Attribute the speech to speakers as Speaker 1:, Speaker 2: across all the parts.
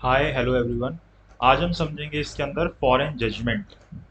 Speaker 1: Hi hello everyone. आज हम समझेंगे इसके अंदर फॉरेन जजमेंट।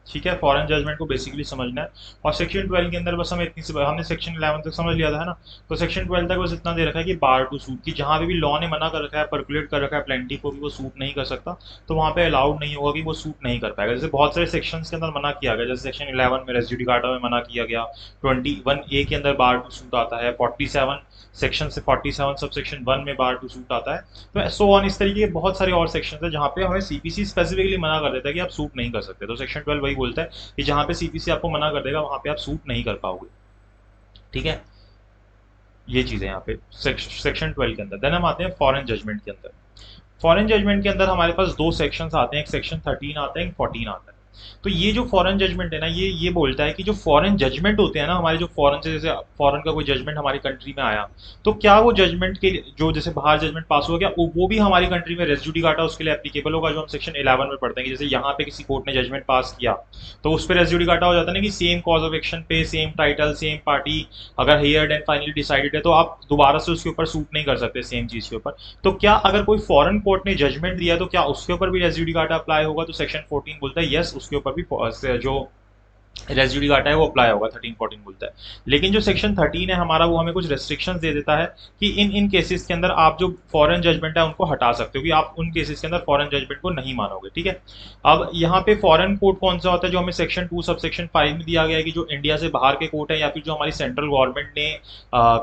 Speaker 1: ठीक है, फॉरेन जजमेंट को बेसिकली समझना है। और सेक्शन 12 के अंदर बस हमें इतनी सी हमने सेक्शन 11 तक समझ लिया था, है ना। तो सेक्शन 12 तक बस इतना दे रखा है कि बार टू सूट, की जहाँ पे भी लॉ ने मना कर रखा है, पर्कुलेट कर रखा है प्लेंटी को भी वो सूट नहीं कर सकता, तो वहाँ पे अलाउड नहीं होगा कि वो सूट नहीं कर पाएगा। जैसे बहुत सारे सेक्शंस के अंदर मना किया गया, जैसे सेक्शन 11 में रेस जुडिकाटा में मना किया गया, 21A के अंदर बार टू सूट आता है, 47 सेक्शन से 47 सब सेक्शन 1 में बार टू सूट आता है। तो सो ऑन इस तरीके के बहुत सारे और सेक्शन है जहाँ पे हमें सीपीसी स्पेसिफिकली मना कर देता है कि आप सूट नहीं कर सकते। तो सेक्शन 12 वही बोलता है कि जहाँ पे सीपीसी आपको मना कर देगा वहाँ पे आप सूट नहीं कर पाओगे। ठीक है, ये चीज़ है यहाँ पे सेक्शन 12 के अंदर। देन हम आते हैं फॉरेन जजमेंट के अंदर। फॉरेन जजमेंट के अंदर हमारे पास दो सेक्शंस आते हैं, एक सेक्शन 13 आता है, एक 14 आता है। तो ये जो फॉरेन जजमेंट है ना, ये बोलता है कि जो फॉरेन जजमेंट होते हैं ना हमारे, जो फॉरेन से जैसे फॉरेन का कोई जजमेंट हमारी कंट्री में आया, तो क्या वो जजमेंट के जो जैसे बाहर जजमेंट पास हुआ, क्या वो भी हमारी कंट्री में रेस जुडिकाटा उसके लिए एप्लीकेबल होगा, जो हम सेक्शन 11 में पढ़ते हैं कि जैसे यहाँ पे किसी कोर्ट ने जजमेंट पास किया तो उस पर रेस जुडिकाटा हो जाता है ना, कि सेम कॉज ऑफ एक्शन पे सेम टाइटल सेम पार्टी अगर हियर्ड एंड फाइनली डिसाइडेड है तो आप दोबारा से उसके ऊपर सूट नहीं कर सकते सेम चीज के ऊपर। तो क्या अगर कोई फॉरेन कोर्ट ने जजमेंट दिया तो क्या उसके ऊपर भी रेस जुडिकाटा अप्लाई होगा? तो सेक्शन 14 बोलता है यस, उसके ऊपर भी जो रेस जुडिकाटा है वो अप्लाई होगा, 13-14 बोलता है। लेकिन जो सेक्शन 13 है हमारा, वो हमें कुछ रेस्ट्रिक्शंस दे देता है कि इन इन केसेस के अंदर आप जो फॉरेन जजमेंट है उनको हटा सकते हो, कि आप उन केसेस के अंदर फॉरेन जजमेंट को नहीं मानोगे। ठीक है, अब यहाँ पे फॉरेन कोर्ट कौन सा होता है, जो हमें सेक्शन 2 सब सेक्शन 5 में दिया गया है, कि जो इंडिया से बाहर के कोर्ट है या फिर जो हमारी सेंट्रल गवर्नमेंट ने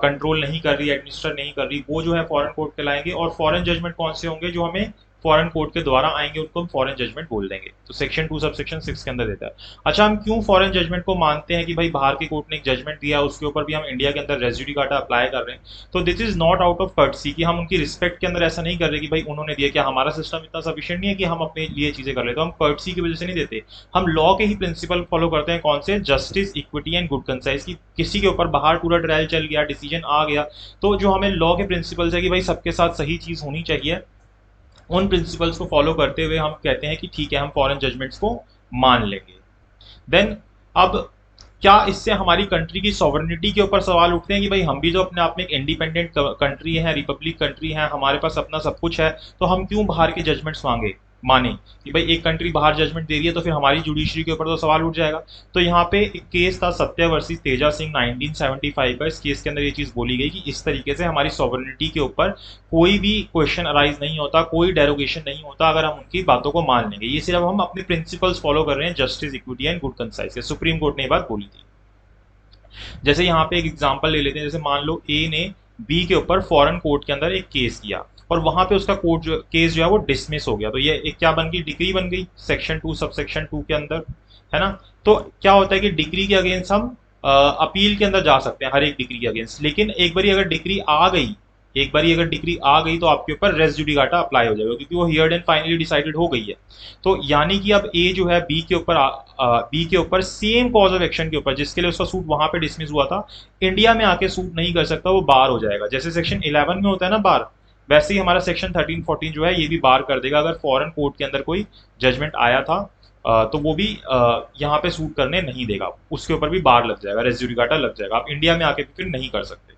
Speaker 1: कंट्रोल नहीं कर रही, एडमिनिस्टर नहीं कर रही, वो जो है फॉरेन कोर्ट कहलाएंगे। और फॉरेन जजमेंट कौन से होंगे, जो हमें फॉरेन कोर्ट के द्वारा आएंगे उनको हम फॉरेन जजमेंट बोल देंगे। तो सेक्शन 2 सब सेक्शन 6 के अंदर देता है। अच्छा, हम क्यों फॉरेन जजमेंट को मानते हैं कि भाई बाहर के कोर्ट ने एक जजमेंट दिया उसके ऊपर भी हम इंडिया के अंदर रेस जुडिकाटा अप्लाई कर रहे हैं? तो this is not out of courtesy, कि हम उनकी रिस्पेक्ट के अंदर ऐसा नहीं कर रहे कि भाई उन्होंने दिया, क्या हमारा सिस्टम इतना सफिशिएंट नहीं है कि हम अपने लिए चीजें कर लेते? तो हम कर्टसी की वजह से नहीं देते, हम लॉ के ही प्रिंसिपल फॉलो करते हैं। कौन से? Justice, equity and good concise. की किसी के ऊपर बाहर पूरा ट्रायल चल गया, डिसीजन आ गया, तो जो हमें लॉ के प्रिंसिपल्स है कि भाई सबके साथ सही चीज होनी चाहिए, उन प्रिंसिपल्स को फॉलो करते हुए हम कहते हैं कि ठीक है हम फॉरेन जजमेंट्स को मान लेंगे। देन अब क्या इससे हमारी कंट्री की सॉवरेनिटी के ऊपर सवाल उठते हैं कि भाई हम भी जो अपने आप में एक इंडिपेंडेंट कंट्री है, रिपब्लिक कंट्री है, हमारे पास अपना सब कुछ है, तो हम क्यों बाहर के जजमेंट्स माने? कि भाई एक कंट्री बाहर जजमेंट दे रही है तो फिर हमारी जुडिशरी के ऊपर तो सवाल उठ जाएगा। तो यहाँ पे एक केस था सत्या वर्सेस तेजा सिंह 1975 का। इस केस के अंदर ये चीज बोली गई कि इस तरीके से हमारी सॉवरेनिटी के ऊपर कोई भी क्वेश्चन अराइज नहीं होता, कोई डेरोगेशन नहीं होता अगर हम उनकी बातों को मान लेंगे। ये सिर्फ हम अपने प्रिंसिपल्स फॉलो कर रहे हैं, justice, equity and good concise के। सुप्रीम कोर्ट ने ये बात बोली थी। जैसे यहाँ पे एक एग्जांपल ले लेते हैं, जैसे मान लो ए ने बी के ऊपर फॉरेन कोर्ट के अंदर एक केस किया और वहां पे उसका कोर्ट जो केस जो है वो डिसमिस हो गया, तो ये एक क्या बन गई? डिग्री बन गई सेक्शन 2 सब सेक्शन 2 के अंदर, है ना। तो क्या होता है कि डिग्री के अगेंस्ट हम अपील के अंदर जा सकते हैं, हर एक डिग्री के अगेंस्ट। लेकिन एक बार अगर डिग्री आ गई, एक बार अगर डिग्री आ गई तो आपके ऊपर रेस जुडिकाटा अप्लाई हो जाएगा, क्योंकि वो हियर्ड एंड फाइनली डिसाइडेड हो गई है। तो यानी कि अब ए जो है बी के ऊपर सेम कॉज ऑफ एक्शन के ऊपर जिसके लिए उसका सूट वहां पे डिसमिस हुआ था, इंडिया में आके सूट नहीं कर सकता, वो बार हो जाएगा। जैसे सेक्शन 11 में होता है ना बार, वैसे ही हमारा सेक्शन 13-14 जो है ये भी बार कर देगा। अगर फॉरेन कोर्ट के अंदर कोई जजमेंट आया था तो वो भी यहाँ पे सूट करने नहीं देगा, उसके ऊपर भी बार लग जाएगा, रेस जुडिकाटा लग जाएगा, आप इंडिया में आके फिर नहीं कर सकते।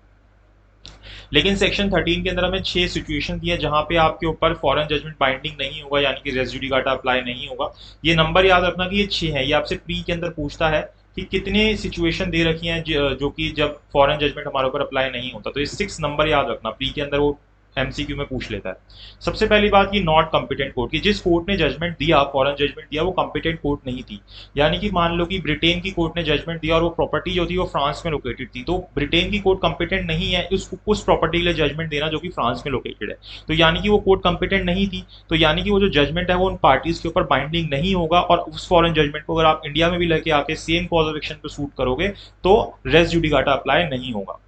Speaker 1: लेकिन सेक्शन 13 के अंदर हमें 6 सिचुएशन दी है जहां पे आपके ऊपर फॉरेन जजमेंट बाइंडिंग नहीं होगा, यानी कि रेस जुडिकाटा अप्लाई नहीं होगा। ये नंबर याद रखना कि ये 6 है। ये आपसे प्री के अंदर पूछता है कि कितने सिचुएशन दे रखी हैं जो कि जब फॉरेन जजमेंट हमारे ऊपर अप्लाई नहीं होता, तो ये 6 नंबर याद रखना, प्री के अंदर वो एमसीक्यू में पूछ लेता है। सबसे पहली बात की नॉट कॉम्पिटेंट कोर्ट की, जिस कोर्ट ने जजमेंट दिया, फॉरेन जजमेंट दिया, वो कॉम्पिटेंट कोर्ट नहीं थी। यानी कि मान लो कि ब्रिटेन की कोर्ट ने जजमेंट दिया और वो प्रॉपर्टी जो थी वो फ्रांस में लोकेटेड थी, तो ब्रिटेन की कोर्ट कॉम्पिटेंट नहीं है उस प्रॉपर्टी के लिए जजमेंट देना जो कि फ्रांस में लोकेटेड है। तो यानी कि वो कोर्ट कॉम्पिटेंट नहीं थी, तो यानी कि वो जो जजमेंट है वो उन पार्टीज के ऊपर बाइंडिंग नहीं होगा। और उस फॉरेन जजमेंट को अगर आप इंडिया में भी लेके आके सेम कॉज ऑफ एक्शन पे सूट करोगे तो रेस जुडिकाटा अप्लाई नहीं होगा।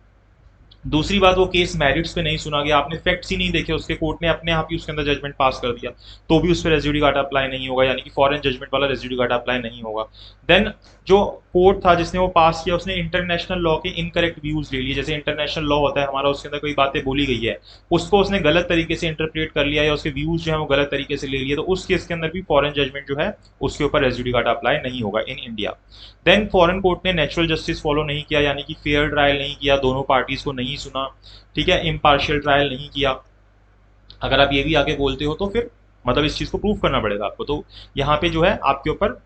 Speaker 1: दूसरी बात, वो केस मेरिट्स पे नहीं सुना गया, आपने फैक्ट्स ही नहीं देखे उसके, कोर्ट ने अपने आप ही उसके अंदर जजमेंट पास कर दिया, तो भी उस पर रेस जुडिकाटा अप्लाई नहीं होगा, यानी कि फॉरेन जजमेंट वाला रेस जुडिकाटा अप्लाई नहीं होगा। देन जो कोर्ट था जिसने वो पास किया, उसने इंटरनेशनल लॉ के इनकरेक्ट व्यूज ले लिए। जैसे इंटरनेशनल लॉ होता है हमारा, उसके अंदर कोई बातें बोली गई है, उसको उसने गलत तरीके से इंटरप्रेट कर लिया या उसके व्यूज जो है वो गलत तरीके से ले लिए, तो उस केस के अंदर भी फॉरेन जजमेंट जो है उसके ऊपर रेस जुडिकाटा अप्लाई नहीं होगा in India. Then foreign court ने नेचुरल जस्टिस फॉलो नहीं किया, यानी कि फेयर ट्रायल नहीं किया, दोनों पार्टीज को नहीं सुना, ठीक है, इम्पार्शियल ट्रायल नहीं किया। अगर आप ये भी आगे बोलते हो तो फिर मतलब इस चीज़ को प्रूव करना पड़ेगा आपको। तो यहाँ पे जो है आपके ऊपर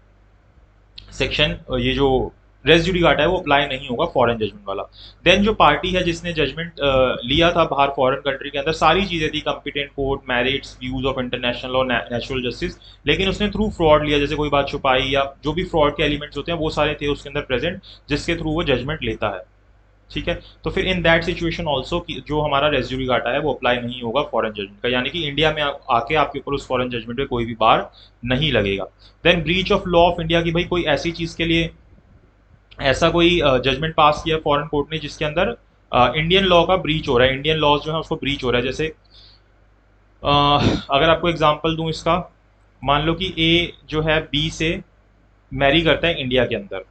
Speaker 1: सेक्शन ये जो रेस जुडिकाटा है वो अप्लाई नहीं होगा फॉरेन जजमेंट वाला। देन जो पार्टी है जिसने जजमेंट लिया था बाहर फॉरेन कंट्री के अंदर, सारी चीज़ें थी, competent court, merits, views of international और नेचुरल जस्टिस, लेकिन उसने थ्रू फ्रॉड लिया, जैसे कोई बात छुपाई या जो भी फ्रॉड के एलिमेंट्स होते हैं वो सारे थे उसके अंदर प्रेजेंट, जिसके थ्रू वो जजमेंट लेता है। ठीक है, तो फिर इन दैट सिचुएशन ऑल्सो जो हमारा रेजिड्यू घाटा है वो अप्लाई नहीं होगा फॉरेन जजमेंट का, यानी कि इंडिया में आके आपके ऊपर उस फॉरेन जजमेंट पे कोई भी बार नहीं लगेगा। Then breach of law of India की, भाई कोई ऐसी चीज़ के लिए ऐसा कोई जजमेंट पास किया फॉरेन कोर्ट ने जिसके अंदर इंडियन लॉ का ब्रीच हो रहा है, इंडियन लॉज जो है उसको ब्रीच हो रहा है। जैसे अगर आपको एग्जांपल दूं इसका, मान लो कि ए जो है बी से मैरी करता है इंडिया के अंदर,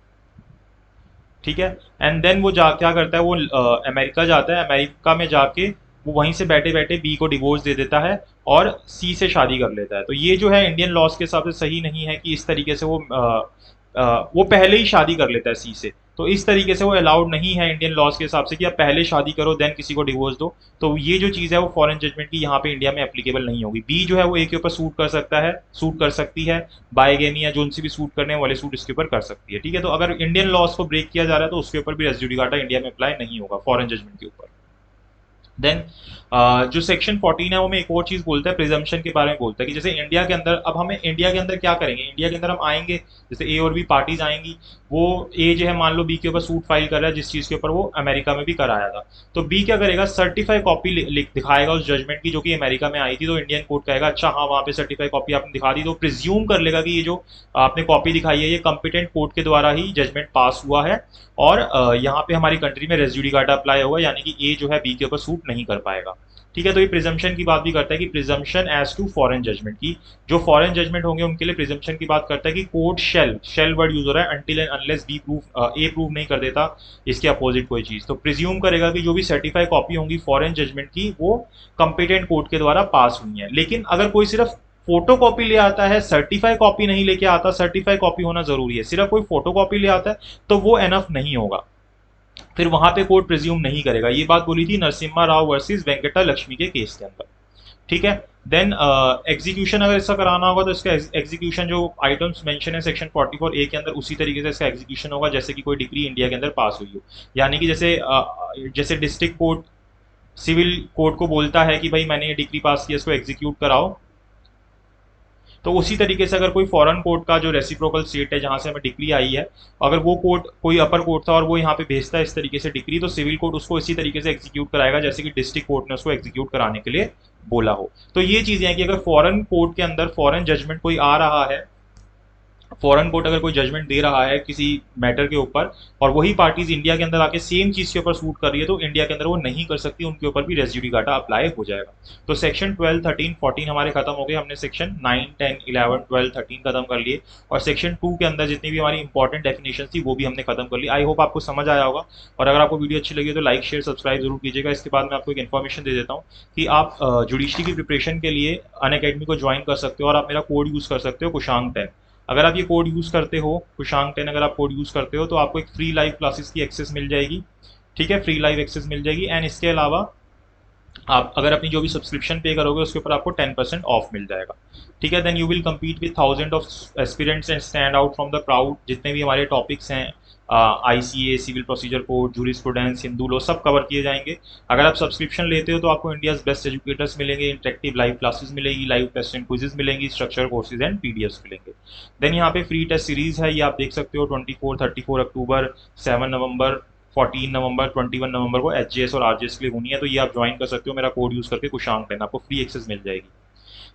Speaker 1: ठीक है, एंड देन वो जा क्या करता है, वो अमेरिका जाता है, अमेरिका में जाके वो वहीं से बैठे बैठे बी को डिवोर्स दे देता है और सी से शादी कर लेता है। तो ये जो है इंडियन लॉज के हिसाब से सही नहीं है कि इस तरीके से वो पहले ही शादी कर लेता है सी से, तो इस तरीके से वो अलाउड नहीं है इंडियन लॉज के हिसाब से कि आप पहले शादी करो देन किसी को डिवोर्स दो। तो ये जो चीज़ है वो फॉरेन जजमेंट की यहाँ पे इंडिया में एप्लीकेबल नहीं होगी। बी जो है वो ए के ऊपर सूट कर सकता है, सूट कर सकती है, बायगेमी या जो सी भी सूट करने वाले सूट इसके ऊपर कर सकती है। ठीक है, तो अगर इंडियन लॉज को ब्रेक किया जा रहा है तो उसके ऊपर भी रेस जुडिकाटा इंडिया में अप्लाई नहीं होगा फॉरेन जजमेंट के ऊपर। देन जो सेक्शन 14 है वो में एक और चीज़ बोलता है, प्रिजम्पशन के बारे में बोलता है कि जैसे इंडिया के अंदर, अब हमें इंडिया के अंदर क्या करेंगे, इंडिया के अंदर हम आएंगे, जैसे ए और बी पार्टीज आएंगी, वो ए जो है मान लो बी के ऊपर सूट फाइल कर रहा है जिस चीज़ के ऊपर वो अमेरिका में भी कराया था, तो बी क्या करेगा, सर्टिफाइड कॉपी दिखाएगा उस जजमेंट की जो कि अमेरिका में आई थी। तो इंडियन कोर्ट कहेगा अच्छा हाँ वहाँ पे सर्टिफाइड कॉपी आपने दिखा दी, तो प्रिज्यूम कर लेगा कि ये जो आपने कॉपी दिखाई है ये कॉम्पिटेंट कोर्ट के द्वारा ही जजमेंट पास हुआ है और यहाँ पे हमारी कंट्री में रेस जुडिकाटा अप्लाई होगा, यानी कि ए जो है बी के ऊपर सूट नहीं कर पाएगा। ठीक है, तो ये प्रिजम्पशन की बात भी करता है कि presumption as to foreign judgement की, जो फॉरेन जजमेंट होंगे उनके लिए प्रिजम्पशन की बात करता है कि कोर्ट शेल वर्ड यूज हो रहा है, until and unless be proof a prove नहीं कर देता इसके अपोजिट कोई चीज़, तो प्रिज्यूम करेगा कि जो भी सर्टिफाइड कॉपी होंगी फॉरेन जजमेंट की वो कंपिटेंट कोर्ट के द्वारा पास हुई है। लेकिन अगर कोई सिर्फ फोटो कॉपी ले आता है, सर्टिफाइड कॉपी नहीं लेके आता, सर्टिफाइड कॉपी होना जरूरी है, सिर्फ कोई फोटो कॉपी ले आता है तो वो एनफ नहीं होगा, फिर वहां पे कोर्ट प्रिज्यूम नहीं करेगा। ये बात बोली थी नरसिम्हा राव वर्सेस वेंकटा लक्ष्मी के केस के अंदर। ठीक है, देन एग्जीक्यूशन अगर इसका कराना होगा तो इसका एग्जीक्यूशन जो आइटम्स मेंशन है सेक्शन 44 ए के अंदर उसी तरीके से इसका एग्जीक्यूशन होगा जैसे कि कोई डिग्री इंडिया के अंदर पास हुई हो, यानी कि जैसे डिस्ट्रिक्ट कोर्ट सिविल कोर्ट को बोलता है कि भाई मैंने ये डिग्री पास किया इसको एग्जीक्यूट कराओ, तो उसी तरीके से अगर कोई फॉरेन कोर्ट का जो रेसिप्रोकल स्टेट है जहां से हमें डिग्री आई है, अगर वो कोर्ट कोई अपर कोर्ट था और वो यहाँ पे भेजता है इस तरीके से डिग्री, तो सिविल कोर्ट उसको इसी तरीके से एग्जीक्यूट कराएगा जैसे कि डिस्ट्रिक्ट कोर्ट ने उसको एग्जीक्यूट कराने के लिए बोला हो। तो ये चीजें हैं कि अगर फॉरेन कोर्ट के अंदर फॉरेन जजमेंट कोई आ रहा है, फॉरेन कोर्ट अगर कोई जजमेंट दे रहा है किसी मैटर के ऊपर और वही पार्टीज इंडिया के अंदर आके सेम चीज के ऊपर सूट कर रही है, तो इंडिया के अंदर वो नहीं कर सकती, उनके ऊपर भी रेस जुडिकाटा अप्लाई हो जाएगा। तो सेक्शन 12, 13, 14 हमारे खत्म हो गए, हमने सेक्शन 9, 10, 11, 12, 13 खत्म कर लिए और सेक्शन 2 के अंदर जितनी भी हमारी इंपॉर्टेंट डेफिनेशन थी वो भी हमने खत्म कर ली। आई होप आपको समझ आया होगा, और अगर आपको वीडियो अच्छी लगी तो लाइक शेयर सब्सक्राइब जरूर कीजिएगा। इसके बाद मैं आपको एक इन्फॉर्मेशन दे देता हूँ कि आप जुडिशरी की प्रिपरेशन के लिए अनअकैडमी को ज्वाइन कर सकते हो और आप मेरा कोड यूज़ कर सकते हो कुशांग 10। अगर आप ये कोड यूज़ करते हो कुशांग 10, अगर आप कोड यूज़ करते हो तो आपको एक फ्री लाइव क्लासेस की एक्सेस मिल जाएगी। ठीक है, फ्री लाइव एक्सेस मिल जाएगी, एंड इसके अलावा आप अगर अपनी जो भी सब्सक्रिप्शन पे करोगे उसके ऊपर आपको 10% ऑफ मिल जाएगा। ठीक है, then you will compete with thousand of aspirants and stand out from the crowd. जितने भी हमारे टॉपिक्स हैं ICA, civil procedure code, jurisprudence, Hindu law, सब कवर किए जाएंगे। अगर आप सब्सक्रिप्शन लेते हो तो आपको इंडियाज बेस्ट एजुकेटर्स मिलेंगे, इंटरेक्टिव लाइव क्लासेस मिलेगी, लाइव टेस्ट एंड क्विजेस मिलेंगी, स्ट्रक्चर कोर्सेज एंड PDFs मिलेंगे। देन यहाँ पे फ्री टेस्ट सीरीज है, ये आप देख सकते हो 24, 34 अक्टूबर, 7 नवंबर, 14 नवंबर, 21 नवंबर को HJS और RJS के लिए होनी है, तो ये आप ज्वाइन कर सकते हो मेरा कोड यूज़ करके कुशांग 10, आपको फ्री एक्सेस मिल जाएगी।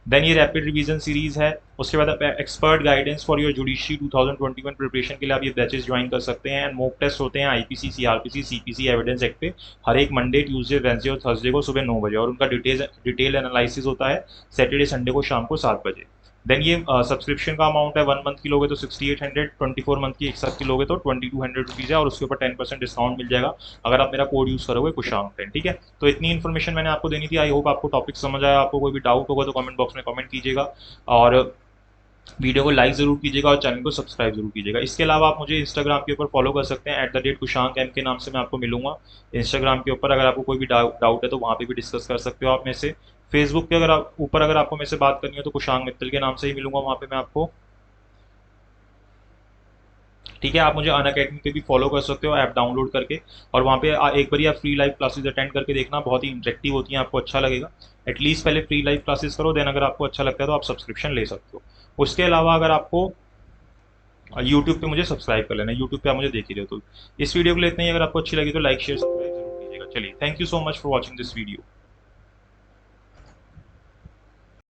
Speaker 1: देन ये रैपिड रिवीजन सीरीज है, उसके बाद expert guidance for your judiciary 2021 preparation के लिए आप ये बैचेस ज्वाइन कर सकते हैं। एंड मॉक टेस्ट होते हैं IPC, CRPC, CPC, evidence act पे हर एक मंडे, ट्यूसडे, वेडनेसडे और थर्सडे को सुबह 9 बजे, और उनका डिटेल एनालिसिस होता है सैटरडे संडे को शाम को 7 बजे। देन ये सब्सक्रिप्शन का अमाउंट है 1 मंथ की लोगे तो 6800, 24 मंथ की एक साथ की लोगे तो 2200 रुपीज़ है, और उसके ऊपर 10% डिस्काउंट मिल जाएगा अगर आप मेरा कोड यूज़ करोगे कुशांग 10। ठीक है, तो इतनी इन्फॉर्मेशन मैंने आपको देनी थी। आई होप आपको टॉपिक समझ आया। आपको कोई भी डाउट होगा तो कमेंट बॉक्स में कमेंट कीजिएगा, और वीडियो को लाइक जरूर कीजिएगा और चैनल को सब्सक्राइब जरूर कीजिएगा। इसके अलावा आप मुझे इंस्टाग्राम के ऊपर फॉलो कर सकते हैं, @कुशांग M के नाम से मैं आपको मिलूंगा इंस्टाग्राम के ऊपर। अगर आपको कोई भी डाउट है तो वहाँ पे भी डिस्कस कर सकते हो आप मेरे से। फेसबुक पे अगर आप ऊपर अगर आपको मेरे से बात करनी है तो कुशांग मित्तल के नाम से ही मिलूंगा वहाँ पे मैं आपको। ठीक है, आप मुझे अनअकैडमी पे भी फॉलो कर सकते हो ऐप डाउनलोड करके, और वहाँ पे एक बार आप फ्री लाइव क्लासेस अटेंड करके देखना, बहुत ही इंटरेक्टिव होती हैं, आपको अच्छा लगेगा। एटलीस्ट पहले फ्री लाइव क्लासेस करो, देन अगर आपको अच्छा लगता है तो आप सब्सक्रिप्शन ले सकते हो। उसके अलावा अगर आपको यूट्यूब पे मुझे सब्सक्राइब कर लेना, यूट्यूब पे आप मुझे देख ही रहे हो तो। इस वीडियो के लिए इतना ही, अगर आपको अच्छी लगी तो लाइक शेयर सब्सक्राइब जरूर कीजिएगा। चलिए, thank you so much for watching this video.